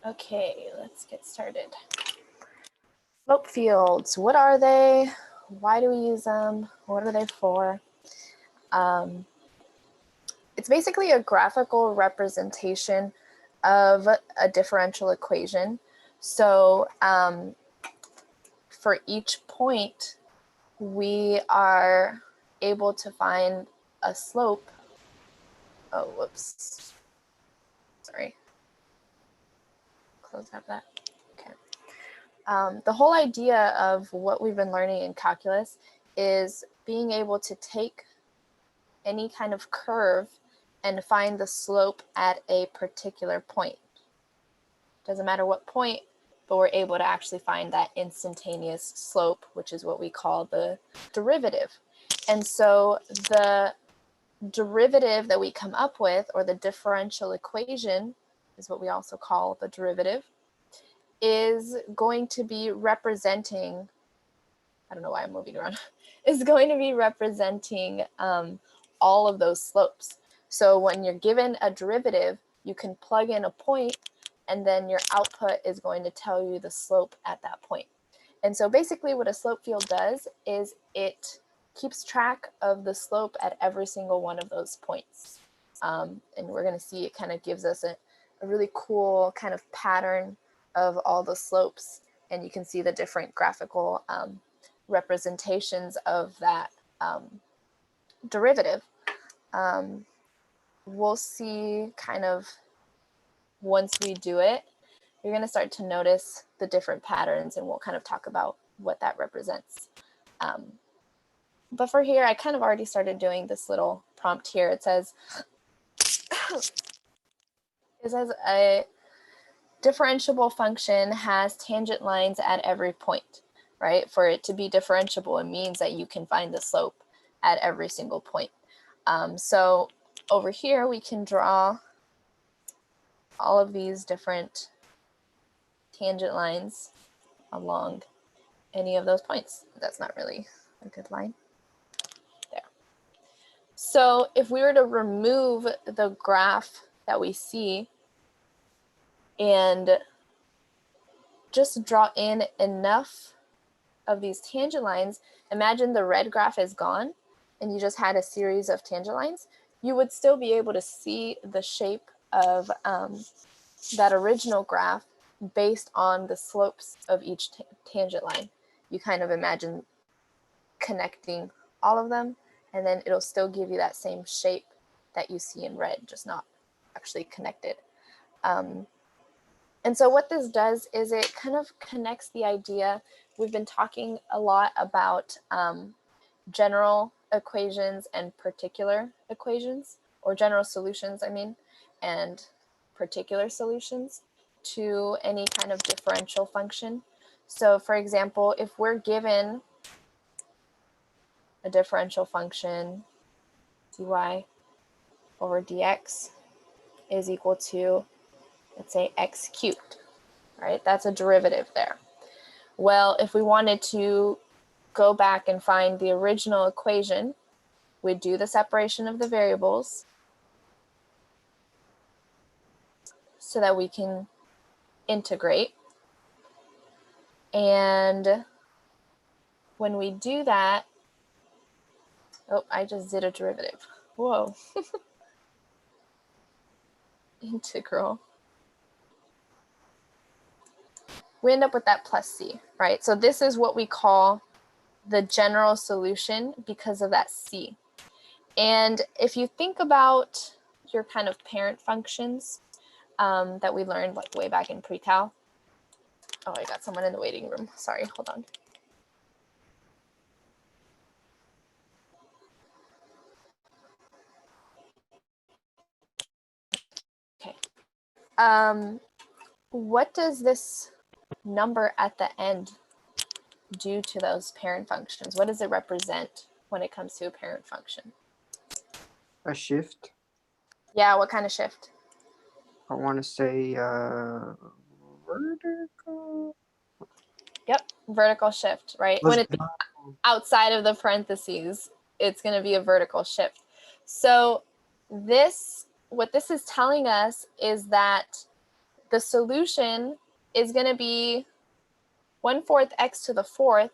Okay, let's get started. Slope fields, what are they? Why do we use them? What are they for? It's basically a graphical representation of a differential equation. So for each point, we are able to find a slope. Oh, whoops. Sorry. Close out that. Okay. The whole idea of what we've been learning in calculus is being able to take any kind of curve and find the slope at a particular point. Doesn't matter what point, but we're able to actually find that instantaneous slope, which is what we call the derivative. And so the derivative that we come up with, or the differential equation, is what we also call the derivative, is going to be representing, I don't know why I'm moving around, is going to be representing all of those slopes. So when you're given a derivative, you can plug in a point, and then your output is going to tell you the slope at that point. And so basically what a slope field does is it keeps track of the slope at every single one of those points. And we're going to see it kind of gives us a really cool kind of pattern of all the slopes. And you can see the different graphical representations of that derivative. We'll see kind of once we do it, you're going to start to notice the different patterns, and we'll kind of talk about what that represents. But for here, I kind of already started doing this little prompt here. It says, a differentiable function has tangent lines at every point, right? For it to be differentiable, it means that you can find the slope at every single point. So over here, we can draw all of these different tangent lines along any of those points. That's not really a good line. There. So if we were to remove the graph that we see and just draw in enough of these tangent lines, imagine the red graph is gone and you just had a series of tangent lines, you would still be able to see the shape of that original graph based on the slopes of each tangent line. You kind of imagine connecting all of them, and then it'll still give you that same shape that you see in red, just not actually connected. And so what this does is it kind of connects the idea. We've been talking a lot about general equations and particular equations, or general solutions, I mean, and particular solutions to any kind of differential function. So for example, if we're given a differential function, dy over dx is equal to, let's say, x cubed, right? That's a derivative there. Well, if we wanted to go back and find the original equation, we'd do the separation of the variables so that we can integrate. And when we do that, oh, I just did a derivative. Whoa. Integral. We end up with that plus c, right? So this is what we call the general solution because of that c. And if you think about your kind of parent functions that we learned like way back in pre-cal. Oh, I got someone in the waiting room. Sorry, hold on. Okay. What does this number at the end do to those parent functions? What does it represent when it comes to a parent function? A shift. Yeah, what kind of shift? I want to say vertical. Yep, vertical shift, right? When it's outside of the parentheses, it's going to be a vertical shift. So what this is telling us is that the solution is going to be 1/4 x to the 4th,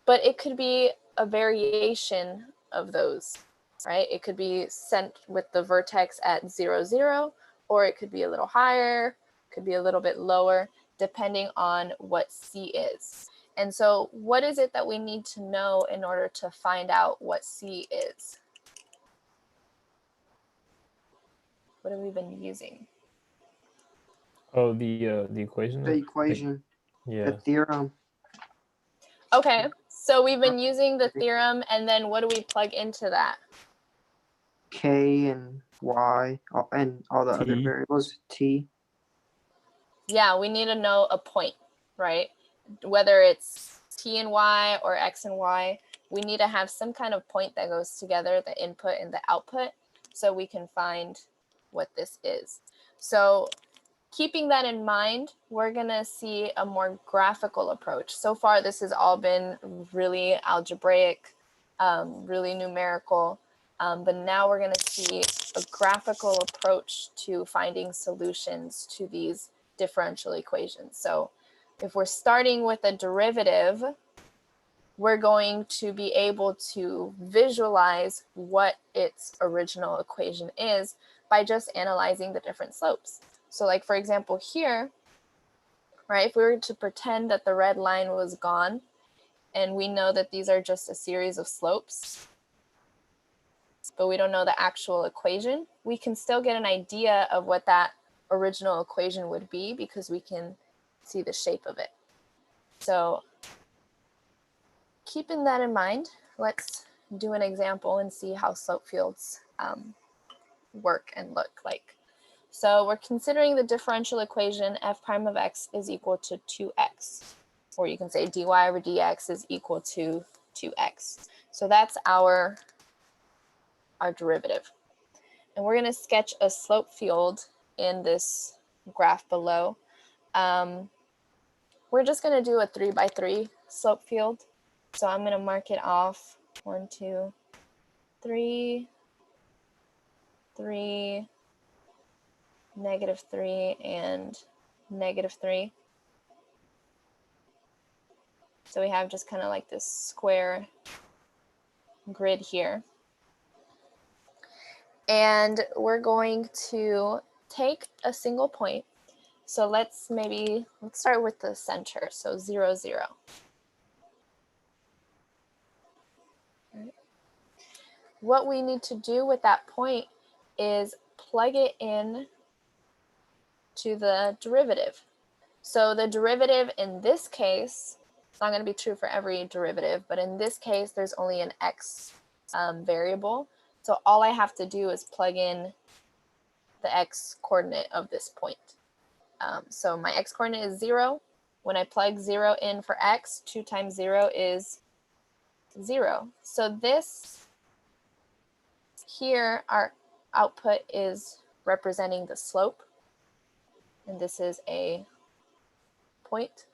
but it could be a variation of those, right? It could be sent with the vertex at 0, 0, or it could be a little higher, could be a little bit lower, depending on what C is. And so what is it that we need to know in order to find out what C is? What have we been using? Oh, the equation. The equation, Yeah. the theorem. Okay, so we've been using the theorem, and then what do we plug into that? K and Y and all the other variables, T. Yeah, we need to know a point, right? Whether it's T and Y or X and Y, we need to have some kind of point that goes together, the input and the output, so we can find what this is. So keeping that in mind, we're gonna see a more graphical approach. So far, this has all been really algebraic, really numerical, but now we're gonna see a graphical approach to finding solutions to these differential equations. So if we're starting with a derivative, we're going to be able to visualize what its original equation is by just analyzing the different slopes. So like, for example, here, right, if we were to pretend that the red line was gone, and we know that these are just a series of slopes, but we don't know the actual equation, we can still get an idea of what that original equation would be because we can see the shape of it. So keeping that in mind, let's do an example and see how slope fields work and look like. So we're considering the differential equation f prime of x is equal to 2x, or you can say dy over dx is equal to 2x. So that's our derivative. And we're going to sketch a slope field in this graph below. We're just going to do a 3x3 slope field. So I'm going to mark it off 1, 2, 3, 3, -3, and -3. So we have just kind of like this square grid here. And we're going to take a single point. So let's start with the center. So 0, 0. What we need to do with that point is plug it in to the derivative. So the derivative in this case, it's not going to be true for every derivative, but in this case, there's only an x variable. So all I have to do is plug in the x coordinate of this point. So my x coordinate is 0. When I plug 0 in for x, 2 times 0 is 0. So this here, our output is representing the slope. And this is a point.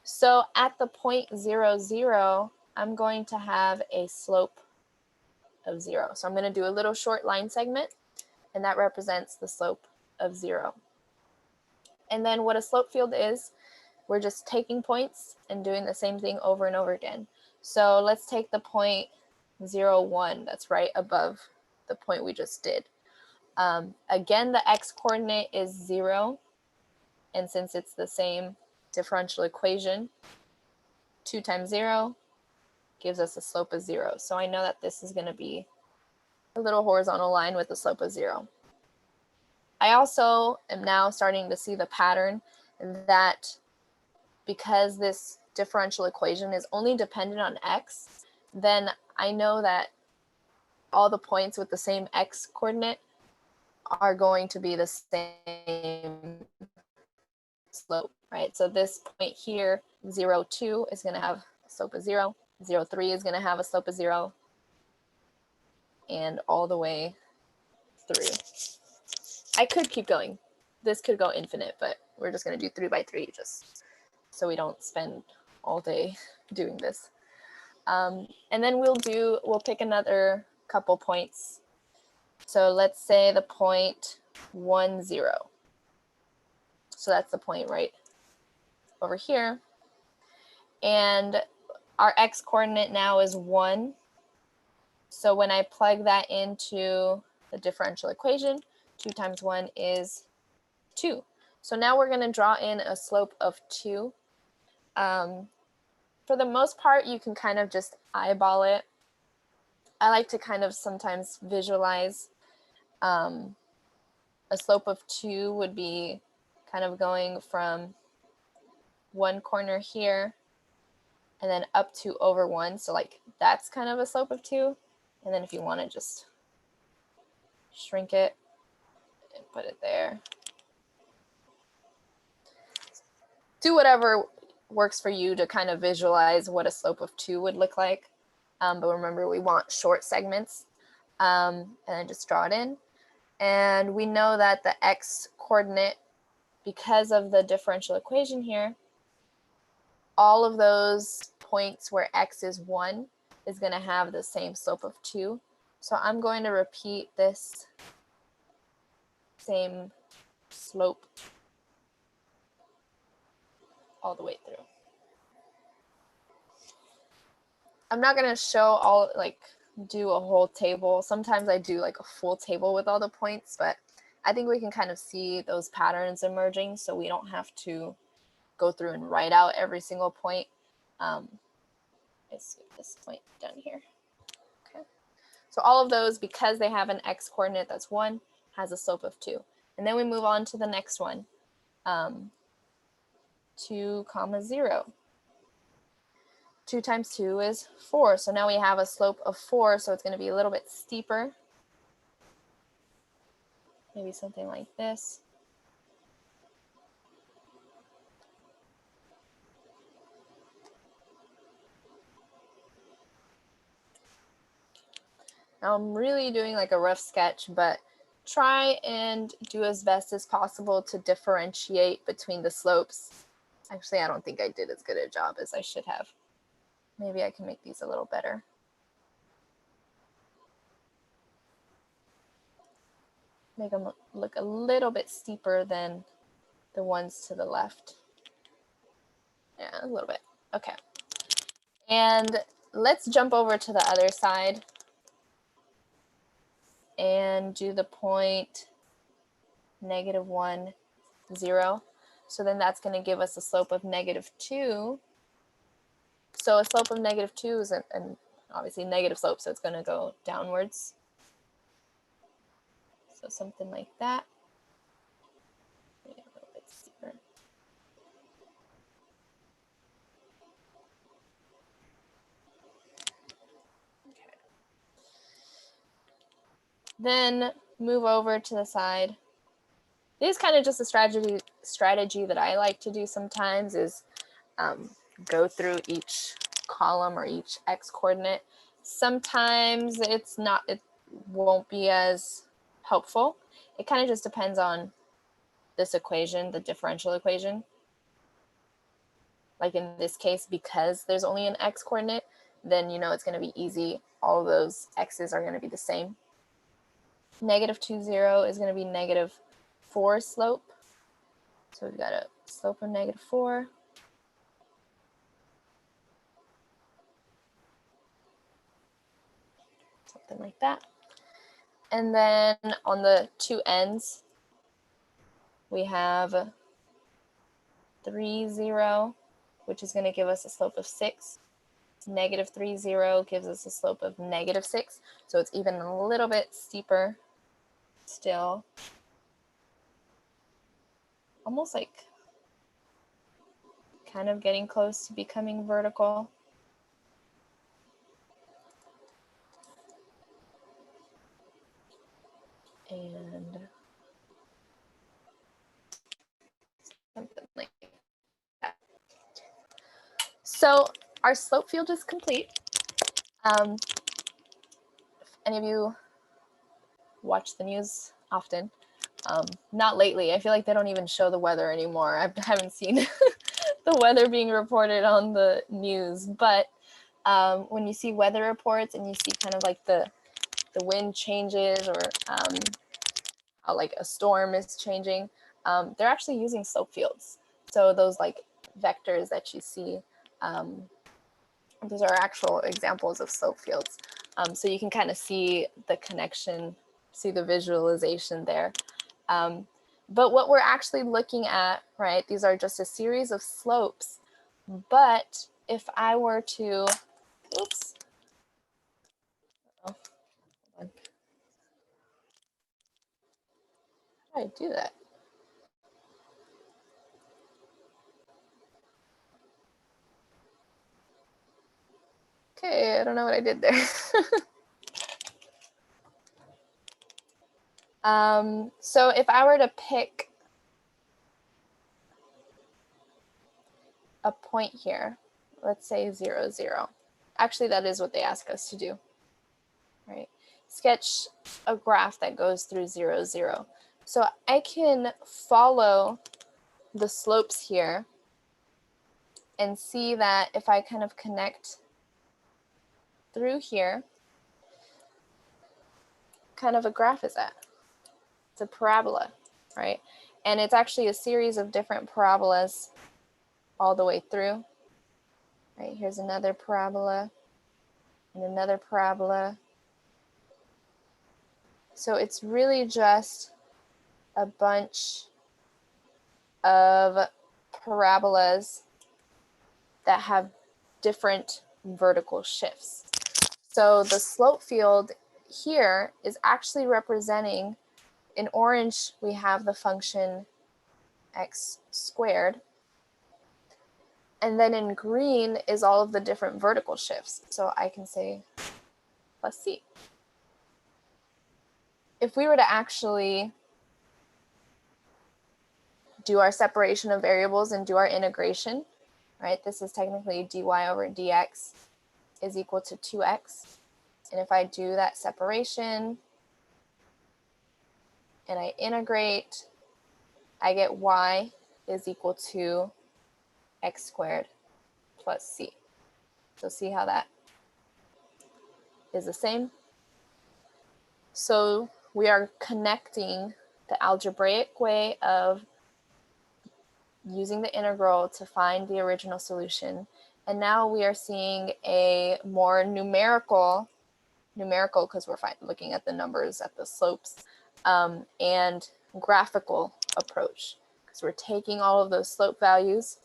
So at the point 0, 0, I'm going to have a slope of 0. So I'm going to do a little short line segment, and that represents the slope of 0. And then what a slope field is, we're just taking points and doing the same thing over and over again. So let's take the point 0, 1, that's right above the point we just did. Again, the x coordinate is 0. And since it's the same differential equation, 2 times 0 gives us a slope of 0. So I know that this is going to be a little horizontal line with a slope of 0. I also am now starting to see the pattern that because this differential equation is only dependent on x, then I know that all the points with the same x coordinate are going to be the same slope, right? So this point here, 0, 2 is going to have a slope of 0. 0, 3 is going to have a slope of 0. And all the way through. I could keep going. This could go infinite, but we're just going to do 3x3 just so we don't spend all day doing this. And then we'll pick another couple points. So let's say the point 1, 0. So that's the point right over here. And our x coordinate now is 1. So when I plug that into the differential equation, 2 times 1 is 2. So now we're going to draw in a slope of 2. For the most part, you can kind of just eyeball it. I like to kind of sometimes visualize a slope of 2 would be kind of going from one corner here and then up to over 1. So like that's kind of a slope of 2. And then if you want to just shrink it and put it there. Do whatever works for you to kind of visualize what a slope of 2 would look like. But remember, we want short segments. And then just draw it in. And we know that the x coordinate, because of the differential equation here, all of those points where x is 1 is going to have the same slope of 2. So I'm going to repeat this same slope all the way through. I'm not going to show all, like, do a whole table. Sometimes I do like a full table with all the points, but I think we can kind of see those patterns emerging, so we don't have to go through and write out every single point. Let's skip this point down here. Okay. So all of those, because they have an x coordinate that's 1, has a slope of 2. And then we move on to the next one, 2, 0. 2 times 2 is 4. So now we have a slope of 4, so it's going to be a little bit steeper. Maybe something like this. Now I'm really doing like a rough sketch, but try and do as best as possible to differentiate between the slopes. Actually, I don't think I did as good a job as I should have. Maybe I can make these a little better. Make them look a little bit steeper than the ones to the left. Yeah, a little bit. Okay. And let's jump over to the other side and do the point -1, 0. So then that's going to give us a slope of -2. So a slope of -2 is an obviously negative slope, so it's going to go downwards. So something like that. Maybe a little bit steeper. Okay. Then move over to the side. This is kind of just a strategy that I like to do sometimes is go through each column or each x coordinate. Sometimes it won't be as helpful. It kind of just depends on this equation, the differential equation. Like in this case, because there's only an x coordinate, then you know it's going to be easy. All of those x's are going to be the same. -2, 0 is going to be -4 slope. So we've got a slope of -4. Something like that. And then on the two ends, we have 3, 0, which is going to give us a slope of 6. -3, 0 gives us a slope of -6. So it's even a little bit steeper still. Almost like kind of getting close to becoming vertical. And something like that. So our slope field is complete. If any of you watch the news often, not lately. I feel like they don't even show the weather anymore. I haven't seen the weather being reported on the news, but when you see weather reports and you see kind of like the wind changes or how like a storm is changing, they're actually using slope fields. So those like vectors that you see, those are actual examples of slope fields. So you can kind of see the connection, see the visualization there. But what we're actually looking at, right, these are just a series of slopes. But if I were to, oops, oh, hold on. How do I do that? Okay, I don't know what I did there. So if I were to pick a point here, let's say 0, 0. Actually, that is what they ask us to do, right? Sketch a graph that goes through 0, 0. So I can follow the slopes here and see that if I kind of connect through here, kind of a graph is that? It's a parabola, right? And it's actually a series of different parabolas all the way through. Right, here's another parabola and another parabola. So it's really just a bunch of parabolas that have different vertical shifts. So the slope field here is actually representing, in orange, we have the function x squared. And then in green is all of the different vertical shifts. So I can say plus c. If we were to actually do our separation of variables and do our integration, right? This is technically dy over dx is equal to 2x. And if I do that separation and I integrate, I get y is equal to x squared plus c. So see how that is the same? So we are connecting the algebraic way of using the integral to find the original solution. And now we are seeing a more numerical because we're looking at the numbers at the slopes, and graphical approach, because we're taking all of those slope values,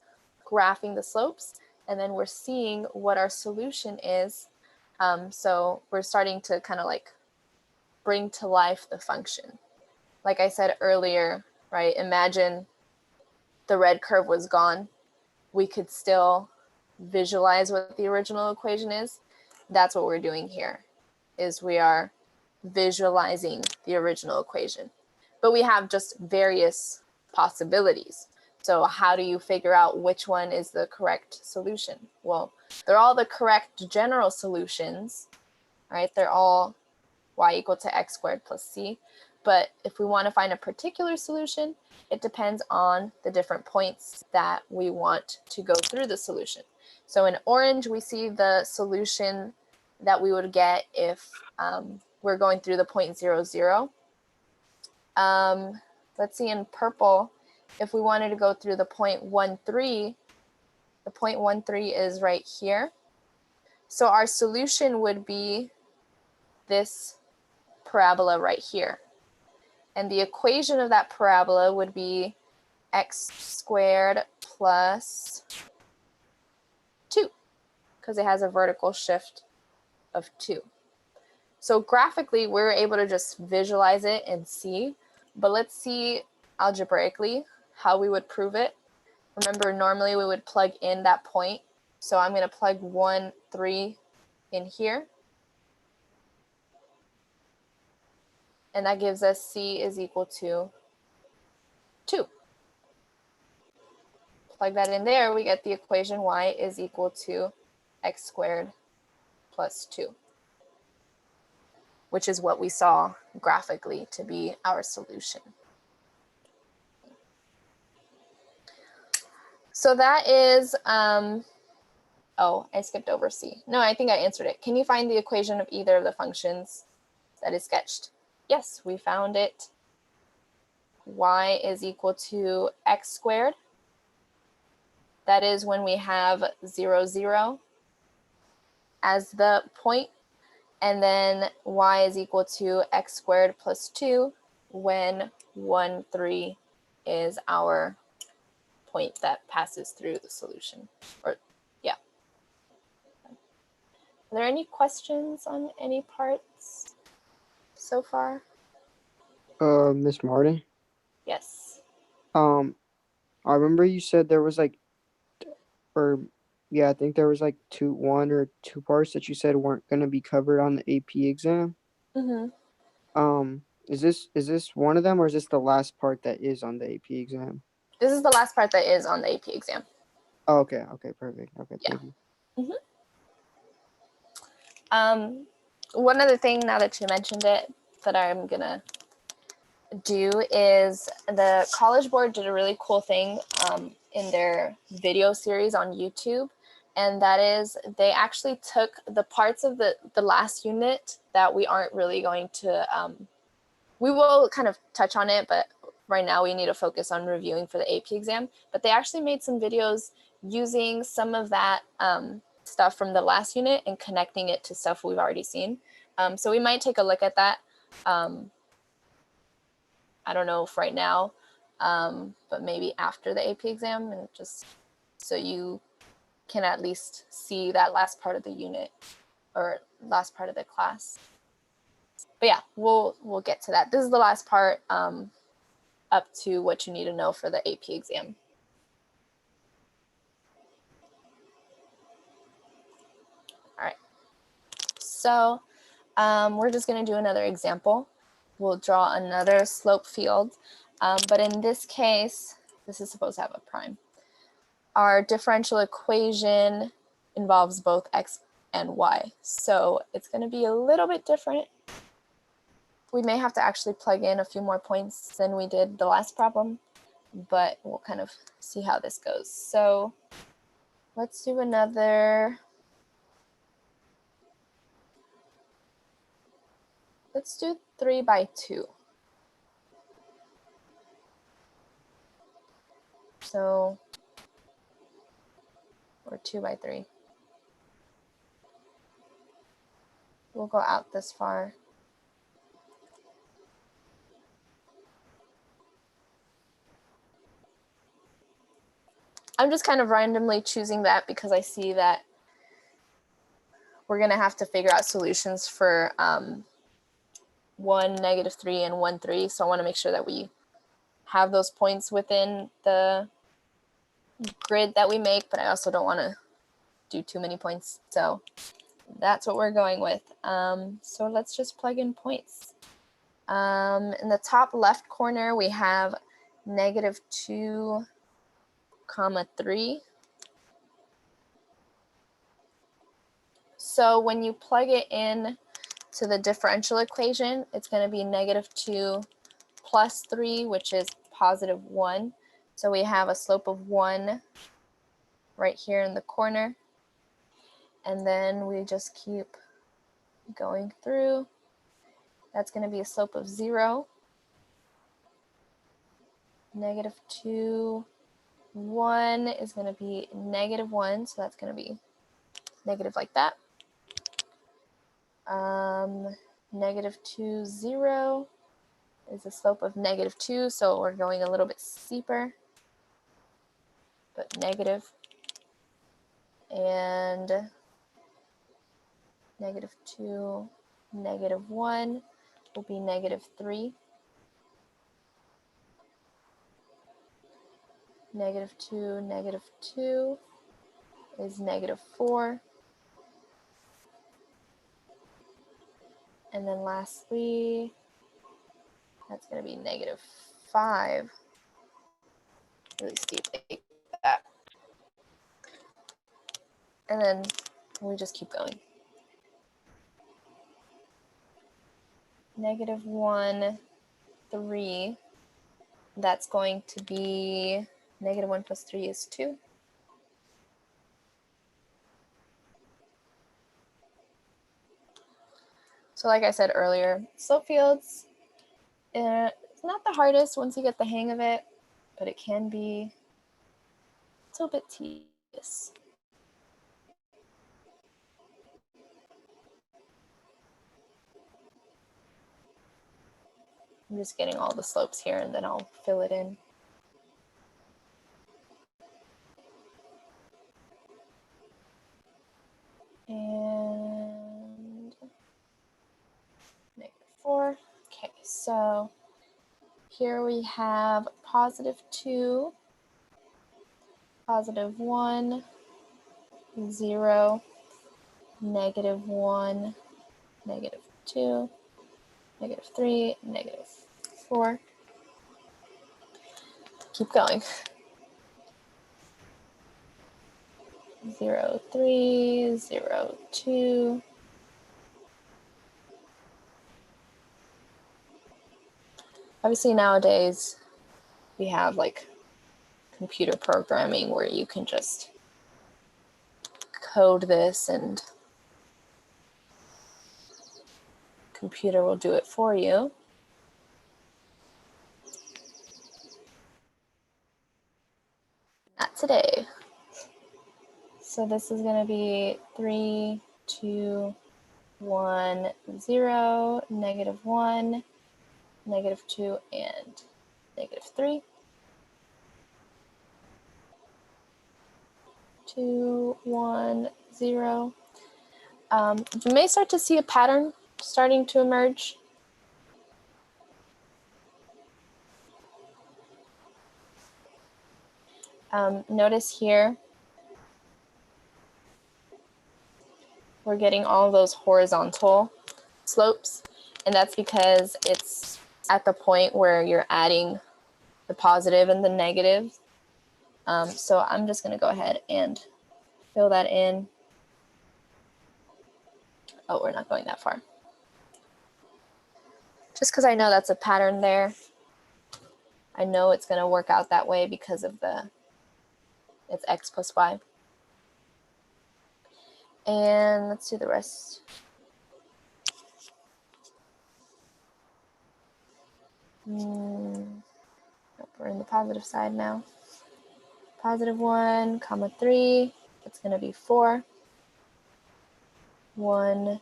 graphing the slopes, and then we're seeing what our solution is. So we're starting to kind of like bring to life the function. Like I said earlier, right? Imagine the red curve was gone. We could still visualize what the original equation is. That's what we're doing here, is we are visualizing the original equation. But we have just various possibilities. So how do you figure out which one is the correct solution? Well, they're all the correct general solutions, right? They're all y equal to x squared plus c. But if we want to find a particular solution, it depends on the different points that we want to go through the solution. So in orange, we see the solution that we would get if we're going through the point 0, 0. Let's see, in purple, if we wanted to go through the point 1, 3, the point 1, 3 is right here. So our solution would be this parabola right here. And the equation of that parabola would be x squared plus 2, because it has a vertical shift of 2. So graphically, we're able to just visualize it and see, but let's see algebraically how we would prove it. Remember, normally we would plug in that point. So I'm going to plug 1, 3 in here. And that gives us c is equal to 2. Plug that in there, we get the equation y is equal to x squared plus 2, which is what we saw graphically to be our solution. So that is, oh, I skipped over c. No, I think I answered it. Can you find the equation of either of the functions that is sketched? Yes, we found it. y is equal to x squared. That is when we have 0, 0 as the point, and then y is equal to x squared plus 2 when 1, 3 is our point that passes through the solution. Or, yeah. Are there any questions on any parts so far? Miss Martin. Yes. I remember you said there was like, or yeah, I think there was like one or two parts that you said weren't gonna be covered on the AP exam. Mm-hmm. Is this one of them, or is this the last part that is on the AP exam? This is the last part that is on the AP exam. Oh, okay, perfect. Okay, Yeah. thank you. One other thing, now that you mentioned it, that I'm gonna do is the College Board did a really cool thing in their video series on YouTube, and that is they actually took the parts of the last unit that we aren't really going to, we will kind of touch on it, but right now we need to focus on reviewing for the AP exam. But they actually made some videos using some of that stuff from the last unit and connecting it to stuff we've already seen. So we might take a look at that. I don't know if right now, but maybe after the AP exam, and just so you can at least see that last part of the unit or last part of the class. But yeah, we'll get to that. This is the last part up to what you need to know for the AP exam. All right. So we're just going to do another example. We'll draw another slope field. But in this case, this is supposed to have a prime. Our differential equation involves both x and y. So it's going to be a little bit different. We may have to actually plug in a few more points than we did the last problem, but we'll kind of see how this goes. So let's do another. Let's do 3 by 2. So, or 2 by 3. We'll go out this far. I'm just kind of randomly choosing that because I see that we're going to have to figure out solutions for 1, -3, and 1, 3. So I want to make sure that we have those points within the grid that we make, but I also don't want to do too many points. So that's what we're going with. So let's just plug in points. In the top left corner, we have -2, 3. So when you plug it in to the differential equation, it's going to be -2 plus 3, which is +1. So we have a slope of 1 right here in the corner. And then we just keep going through. That's going to be a slope of 0. -2, 1 is going to be -1. So that's going to be negative like that. -2, 0 is a slope of -2. So we're going a little bit steeper, but negative. And -2, -1 will be -3. -2, -2 is -4. And then lastly, that's going to be -5. Really steep like that. And then we just keep going. -1, 3. That's going to be -1 plus 3 is 2. So like I said earlier, slope fields, It's not the hardest once you get the hang of it, but it can be a little bit tedious. I'm just getting all the slopes here and then I'll fill it in. And -4. Okay, so here we have +2, +1, 0, -1, -2, -3, -4. Keep going. 0, 3, 0, 2. Obviously nowadays we have like computer programming where you can just code this and computer will do it for you. Not today. So this is going to be 3, 2, 1, 0, -1, -2, and -3. 2, 1, 0. You may start to see a pattern starting to emerge. Notice here, we're getting all those horizontal slopes, and that's because it's at the point where you're adding the positive and the negative. So I'm just going to go ahead and fill that in. Oh, we're not going that far. Just because I know that's a pattern there. I know it's going to work out that way because of it's x plus y. And let's do the rest. We're in the positive side now. +1, 3, that's going to be 4. 1,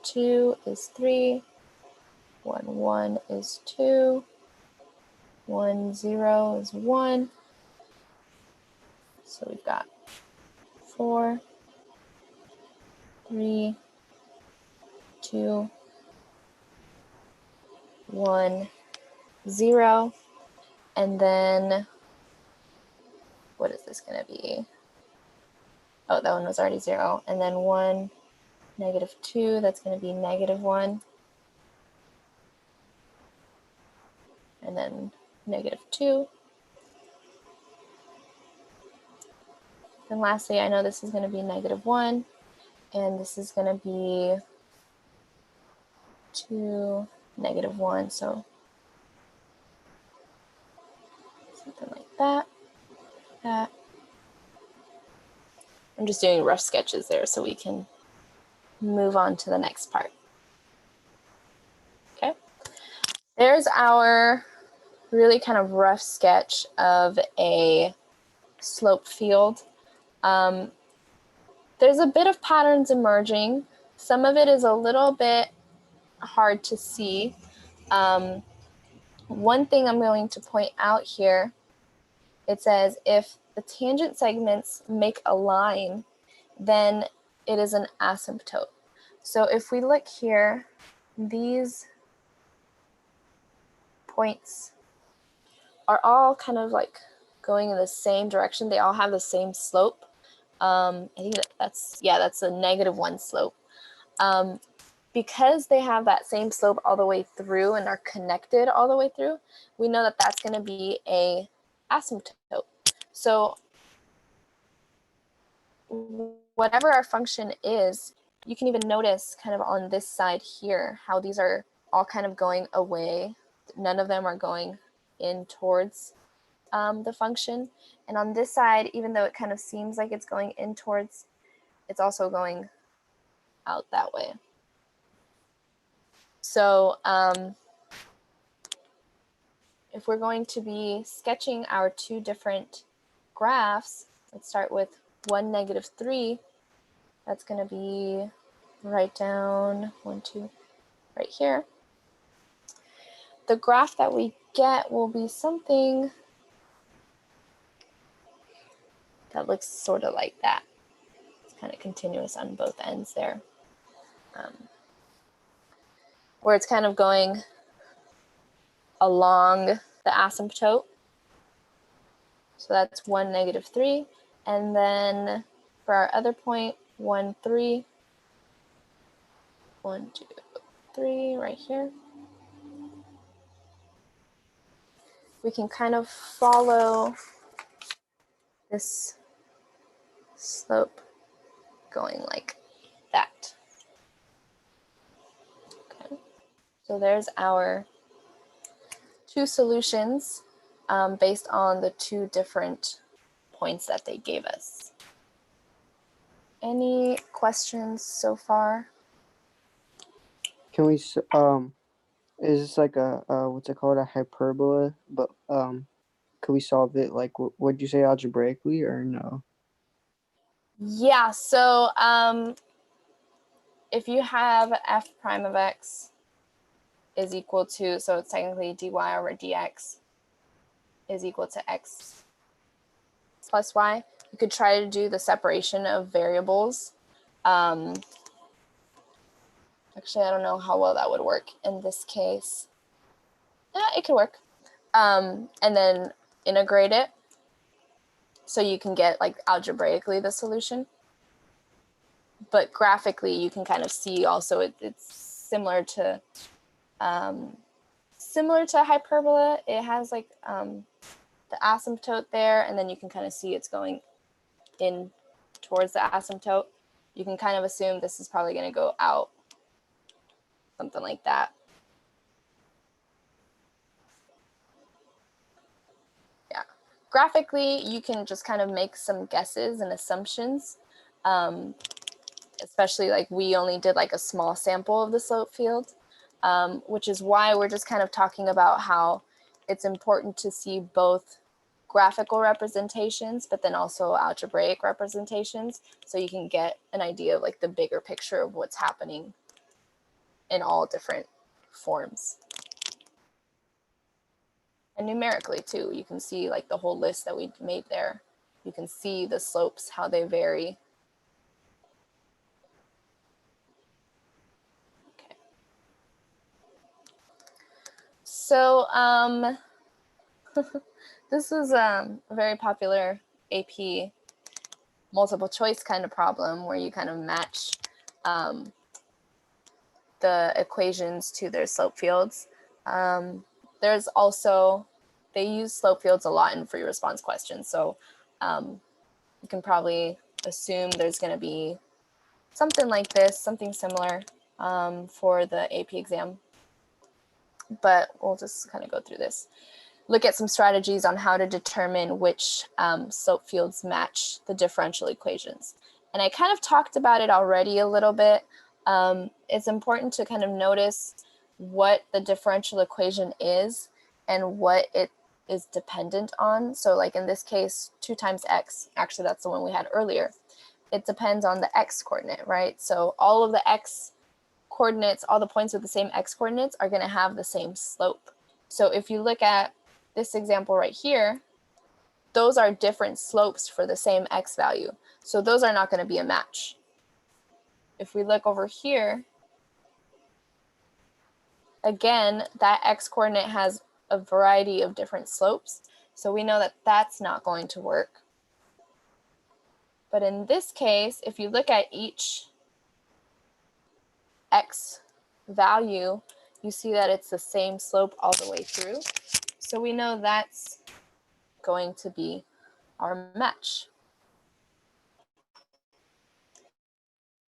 2 is 3. 1, 1 is 2. 1, 0 is 1. So we've got 4, 3, 2, 1, 0. And then what is this going to be? Oh, that one was already 0. And then 1, -2, that's going to be -1. And then -2. And lastly, I know this is going to be -1, and this is going to be 2, -1. So something like that. That. I'm just doing rough sketches there so we can move on to the next part. Okay. There's our really kind of rough sketch of a slope field. There's a bit of patterns emerging. Some of it is a little bit hard to see. One thing I'm going to point out here, it says if the tangent segments make a line, then it is an asymptote. So if we look here, these points are all kind of like going in the same direction. They all have the same slope. I think that's a -1 slope. Because they have that same slope all the way through and are connected all the way through, we know that that's going to be a asymptote. So whatever our function is, you can even notice kind of on this side here how these are all kind of going away. None of them are going in towards the function. And on this side, even though it kind of seems like it's going in towards, it's also going out that way. So if we're going to be sketching our two different graphs, let's start with 1, -3. That's going to be right down 1, 2, right here. The graph that we get will be something that looks sort of like that. It's kind of continuous on both ends there. Where it's kind of going along the asymptote. So that's 1, -3. And then for our other point, 1, 3. 1, 2, 3, right here. We can kind of follow this slope going like that. Okay. So there's our two solutions based on the two different points that they gave us. Any questions so far? Can we is this like a what's it called, a hyperbola? But could we solve it like would you say algebraically or no? Yeah. So if you have f prime of x is equal to, so it's technically dy over dx is equal to x plus y, you could try to do the separation of variables. Actually, I don't know how well that would work in this case. Yeah, it could work. And then integrate it so you can get like algebraically the solution. But graphically, you can kind of see also it's similar to hyperbola. It has like the asymptote there, and then you can kind of see it's going in towards the asymptote. You can kind of assume this is probably going to go out, something like that. Yeah. Graphically, you can just kind of make some guesses and assumptions, especially like we only did like a small sample of the slope field, which is why we're just kind of talking about how it's important to see both graphical representations, but then also algebraic representations, so you can get an idea of like the bigger picture of what's happening in all different forms. And numerically too, you can see like the whole list that we made there. You can see the slopes, how they vary. Okay. So this is a very popular AP multiple choice kind of problem where you kind of match the equations to their slope fields. There's also, they use slope fields a lot in free response questions. So you can probably assume there's going to be something like this, something similar for the AP exam. But we'll just kind of go through this. Look at some strategies on how to determine which slope fields match the differential equations. And I kind of talked about it already a little bit. It's important to kind of notice what the differential equation is and what it is dependent on. So like in this case, 2 times x, actually that's the one we had earlier. It depends on the x coordinate, right? So all of the x coordinates, all the points with the same x coordinates are going to have the same slope. So if you look at this example right here, those are different slopes for the same x value. So those are not going to be a match. If we look over here, again, that x coordinate has a variety of different slopes. So we know that that's not going to work. But in this case, if you look at each x value, you see that it's the same slope all the way through. So we know that's going to be our match.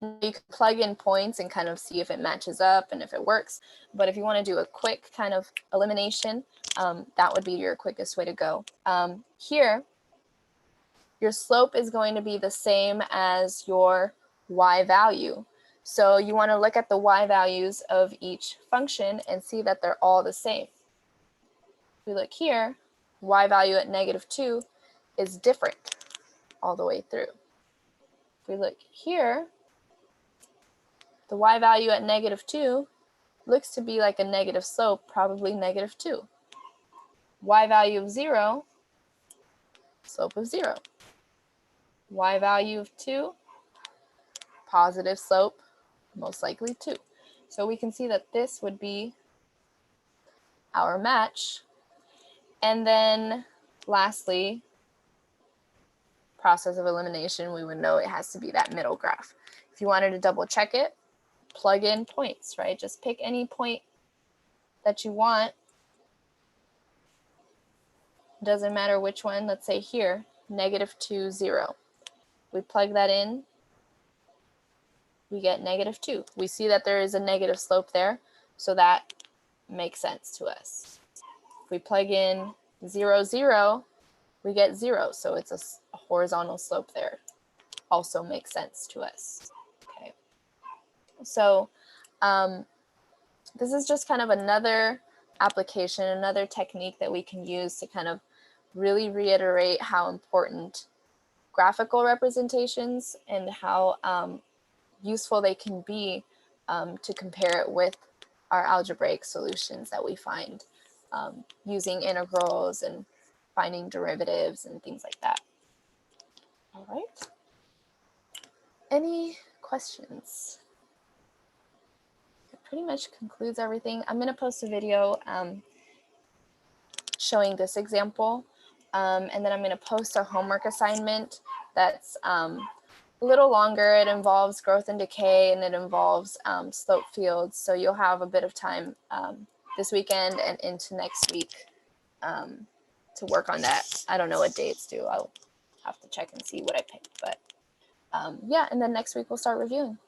You can plug in points and kind of see if it matches up and if it works. But if you want to do a quick kind of elimination, that would be your quickest way to go. Here, your slope is going to be the same as your y value. So you want to look at the y values of each function and see that they're all the same. If we look here, y value at -2 is different all the way through. If we look here, the y value at -2 looks to be like a negative slope, probably -2. Y value of 0, slope of 0. Y value of 2, positive slope, most likely 2. So we can see that this would be our match. And then lastly, process of elimination, we would know it has to be that middle graph. If you wanted to double check it, plug in points, right? Just pick any point that you want. Doesn't matter which one. Let's say here, -2, 0. We plug that in, we get -2. We see that there is a negative slope there, so that makes sense to us. If we plug in 0, 0, we get 0, so it's a horizontal slope there. Also makes sense to us. Okay. So this is just kind of another application, another technique that we can use to kind of really reiterate how important graphical representations and how useful they can be to compare it with our algebraic solutions that we find using integrals and finding derivatives and things like that. All right. Any questions? It pretty much concludes everything. I'm going to post a video showing this example, and then I'm going to post a homework assignment that's a little longer. It involves growth and decay, and it involves slope fields. So you'll have a bit of time this weekend and into next week to work on that. I don't know what day it's due. I'll have to check and see what I picked. But yeah, and then next week we'll start reviewing.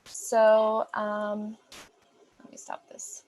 So let me stop this.